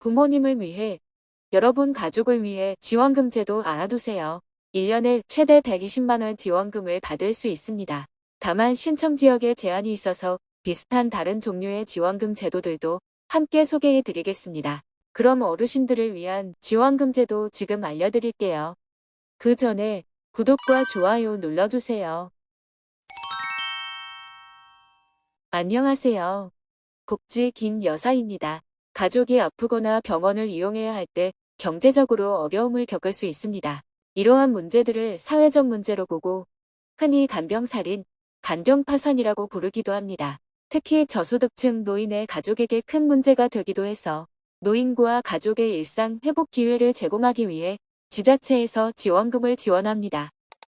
부모님을 위해, 여러분 가족을 위해 지원금 제도 알아두세요. 1년에 최대 120만 원 지원금을 받을 수 있습니다. 다만 신청 지역에 제한이 있어서 비슷한 다른 종류의 지원금 제도들도 함께 소개해 드리겠습니다. 그럼 어르신들을 위한 지원금 제도 지금 알려드릴게요. 그 전에 구독과 좋아요 눌러주세요. 안녕하세요. 복지 김 여사입니다. 가족이 아프거나 병원을 이용해야 할 때 경제적으로 어려움을 겪을 수 있습니다. 이러한 문제들을 사회적 문제로 보고 흔히 간병살인, 간병파산이라고 부르기도 합니다. 특히 저소득층 노인의 가족에게 큰 문제가 되기도 해서 노인과 가족의 일상 회복 기회를 제공하기 위해 지자체에서 지원금을 지원합니다.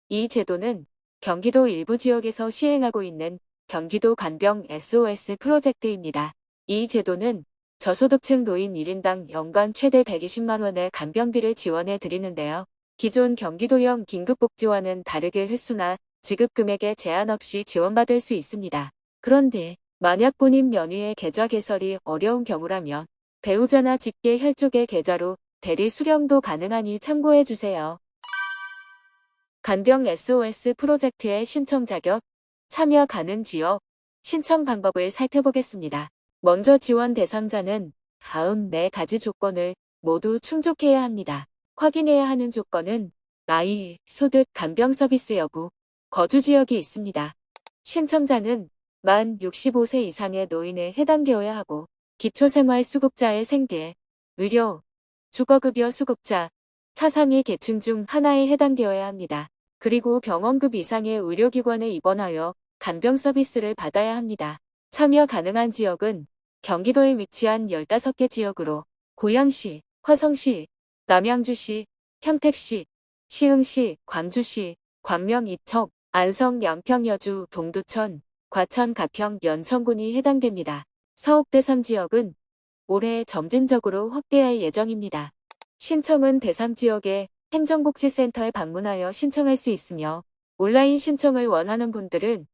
이 제도는 경기도 일부 지역에서 시행하고 있는 경기도 간병 SOS 프로젝트입니다. 이 제도는 저소득층 노인 1인당 연간 최대 120만 원의 간병비를 지원해 드리는데요. 기존 경기도형 긴급복지와는 다르게 횟수나 지급 금액에 제한 없이 지원받을 수 있습니다. 그런데 만약 본인 명의의 계좌 개설이 어려운 경우라면 배우자나 직계 혈족의 계좌로 대리 수령도 가능하니 참고해 주세요. 간병 SOS 프로젝트의 신청 자격, 참여 가능 지역, 신청 방법을 살펴보겠습니다. 먼저 지원 대상자는 다음 4가지 조건을 모두 충족해야 합니다. 확인해야 하는 조건은 나이, 소득, 간병 서비스 여부, 거주 지역이 있습니다. 신청자는 만 65세 이상의 노인에 해당되어야 하고 기초생활수급자의 생계, 의료, 주거급여 수급자, 차상위 계층 중 하나에 해당되어야 합니다. 그리고 병원급 이상의 의료기관에 입원하여 간병 서비스를 받아야 합니다. 참여 가능한 지역은 경기도에 위치한 15개 지역으로 고양시, 화성시, 남양주시, 평택시, 시흥시, 광주시, 광명, 이척, 안성, 양평, 여주, 동두천, 과천, 가평, 연천군이 해당됩니다. 사업 대상 지역은 올해 점진적으로 확대할 예정입니다. 신청은 대상 지역의 행정복지센터에 방문하여 신청할 수 있으며 온라인 신청을 원하는 분들은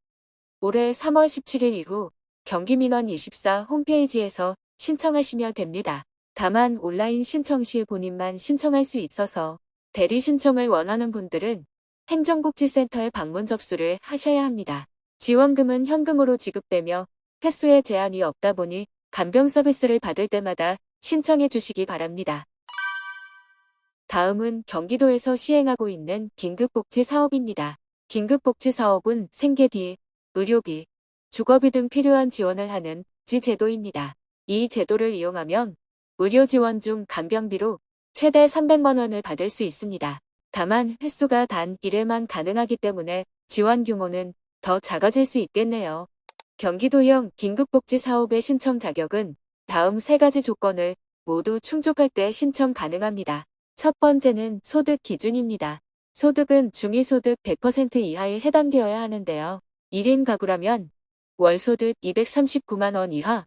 올해 3월 17일 이후 경기민원24 홈페이지에서 신청하시면 됩니다. 다만 온라인 신청 시 본인만 신청할 수 있어서 대리 신청을 원하는 분들은 행정복지센터에 방문 접수를 하셔야 합니다. 지원금은 현금으로 지급되며 횟수에 제한이 없다 보니 간병 서비스를 받을 때마다 신청해 주시기 바랍니다. 다음은 경기도에서 시행하고 있는 긴급복지 사업입니다. 긴급복지 사업은 생계비, 의료비, 주거비 등 필요한 지원을 하는 지제도입니다. 이 제도를 이용하면 의료 지원 중 간병비로 최대 300만 원을 받을 수 있습니다. 다만 횟수가 단 1회만 가능하기 때문에 지원 규모는 더 작아질 수 있겠네요. 경기도형 긴급복지 사업의 신청 자격은 다음 3가지 조건을 모두 충족할 때 신청 가능합니다. 첫 번째는 소득 기준입니다. 소득은 중위소득 100% 이하에 해당되어야 하는데요. 1인 가구라면 월소득 239만 원 이하,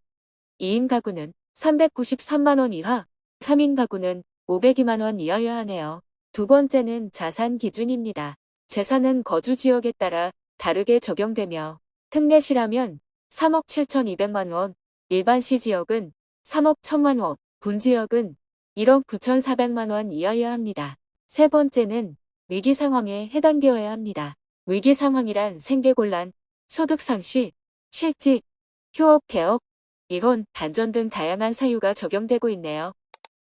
2인 가구는 393만 원 이하, 3인 가구는 502만 원 이하여야 하네요. 두 번째는 자산 기준입니다. 재산은 거주 지역에 따라 다르게 적용되며 특례시라면 3억 7,200만 원, 일반시 지역은 3억 1,000만 원, 군지역은 1억 9,400만 원 이하여야 합니다. 세 번째는 위기 상황에 해당되어야 합니다. 위기 상황이란 생계곤란, 소득 상실, 실직, 휴업, 폐업, 이혼, 반전 등 다양한 사유가 적용되고 있네요.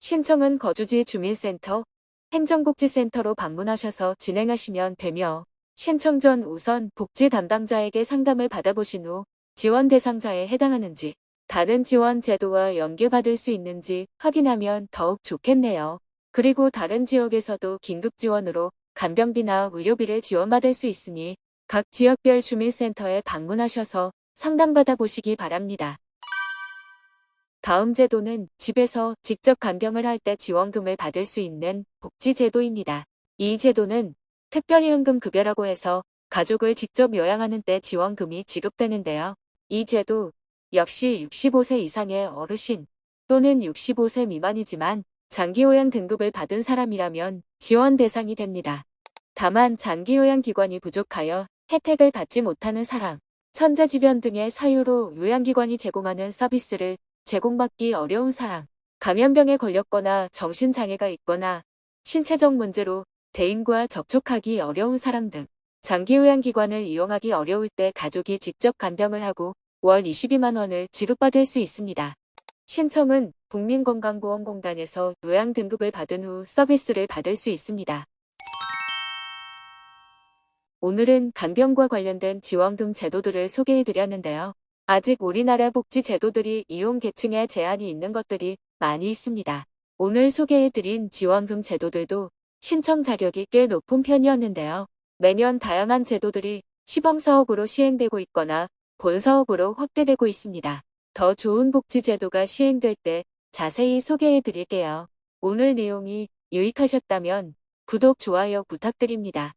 신청은 거주지 주민센터, 행정복지센터로 방문하셔서 진행하시면 되며 신청 전 우선 복지 담당자에게 상담을 받아보신 후 지원 대상자에 해당하는지 다른 지원 제도와 연계받을 수 있는지 확인하면 더욱 좋겠네요. 그리고 다른 지역에서도 긴급 지원으로 간병비나 의료비를 지원받을 수 있으니 각 지역별 주민센터에 방문하셔서 상담받아 보시기 바랍니다. 다음 제도는 집에서 직접 간병을 할 때 지원금을 받을 수 있는 복지제도입니다. 이 제도는 특별히 현금급여라고 해서 가족을 직접 요양하는 때 지원금이 지급되는데요. 이 제도 역시 65세 이상의 어르신 또는 65세 미만이지만 장기요양 등급을 받은 사람이라면 지원 대상이 됩니다. 다만 장기요양기관이 부족하여 혜택을 받지 못하는 사람, 천재지변 등의 사유로 요양기관이 제공하는 서비스를 제공받기 어려운 사람, 감염병에 걸렸거나 정신장애가 있거나 신체적 문제로 대인과 접촉하기 어려운 사람 등 장기요양기관을 이용하기 어려울 때 가족이 직접 간병을 하고 월 22만 원을 지급받을 수 있습니다. 신청은 국민건강보험공단에서 요양 등급을 받은 후 서비스를 받을 수 있습니다. 오늘은 간병과 관련된 지원금 제도들을 소개해드렸는데요. 아직 우리나라 복지 제도들이 이용 계층에 제한이 있는 것들이 많이 있습니다. 오늘 소개해드린 지원금 제도들도 신청 자격이 꽤 높은 편이었는데요. 매년 다양한 제도들이 시범사업으로 시행되고 있거나 본사업으로 확대되고 있습니다. 더 좋은 복지 제도가 시행될 때 자세히 소개해드릴게요. 오늘 내용이 유익하셨다면 구독, 좋아요 부탁드립니다.